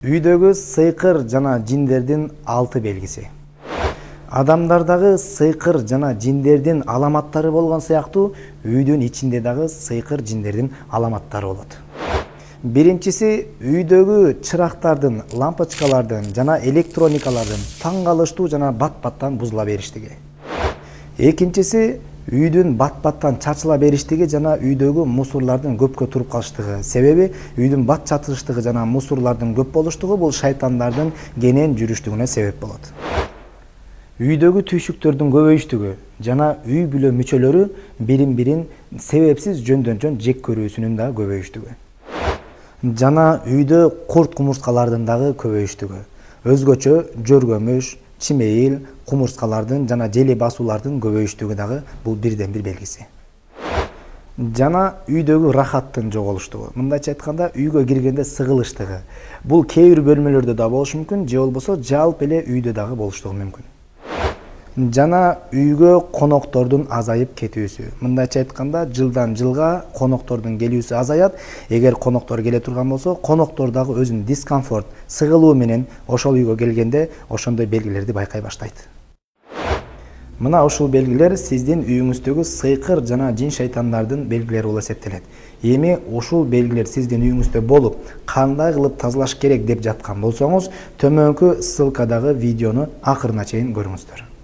Үйдөгү сыйкыр жана жиндердин 6 белгиси. Адамдардагы сыйкыр жана жиндердин аламаттары болгон сыяктуу, үйдүн ичинде дагы сыйкыр жиндердин аламаттары болот. Биринчиси, үйдөгү чырактардын, лампочкалардын жана электроникалардын таң калыштуу жана бат-баттан бузула бериштиги. Экинчиси, үйдүн бат-баттан чачыла бериштиги жана үйдөгү мусорлардын көпкө туруп калыштыгы. Себеби үйдүн бат чачылыштыгы жана мусорлардын көп болуштугу бул шайтандардын кенен жүрүштүгүнө себеп болот. Үйдөгү түйшүктөрдүн көбөйүштүгү жана үй бүлө мүчөлөрү бирин-бирин себепсиз жөндөн-жөн жек көрүүсүнүн да көбөйүштүгү. Жана үйдө курт кумурскалардын дагы көбөйүштүгү. Өзгөчө жөргөмүш, чимейил, кумурскалардын жана жели басуулардын көбөйүштүгү дагы бул бирден бир белгиси. Жана үйдөгү рахаттын жоголуштугу. Мындайча айтканда, үйгө киргенде сыгылыштыгы. Бул кээ бир бөлмөлөрдө да болушу мүмкүн, же болбосо жалпы эле үйдө дагы болуштугу мүмкүн. Жана үйгө коноктордун азайып кетүүсү. Мындайча айтканда, жылдан жылга коноктордун келүүсү азаят. Эгер коноктор келе турган болсо, коноктор дагы өзүнүн дискомфорт, сыгылуу менен ошол үйгө келгенде ошондой белгилерди байкай баштайт. Мына ушул белгилер сиздин үйүңүздөгү сыйкыр жана жин шайтандардын белгилери болуп эсептелет. Эми ушул белгилер сиздин үйүңүздө болуп, кандай кылып тазалаш керек деп жаткан болсоңуз, төмөнкү ссылкадагы видеону акырына чейин көрүңүздөр.